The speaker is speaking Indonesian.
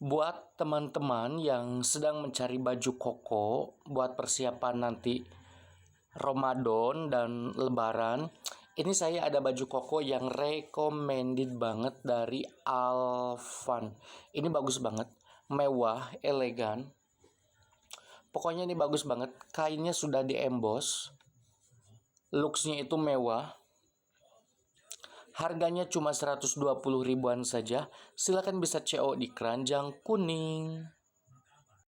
Buat teman-teman yang sedang mencari baju koko buat persiapan nanti Ramadan dan Lebaran, ini saya ada baju koko yang recommended banget dari Alvan. Ini bagus banget, mewah, elegan. Pokoknya ini bagus banget, kainnya sudah di-emboss, looks-nya itu mewah. Harganya cuma 120 ribuan saja. Silakan bisa CO di Keranjang Kuning.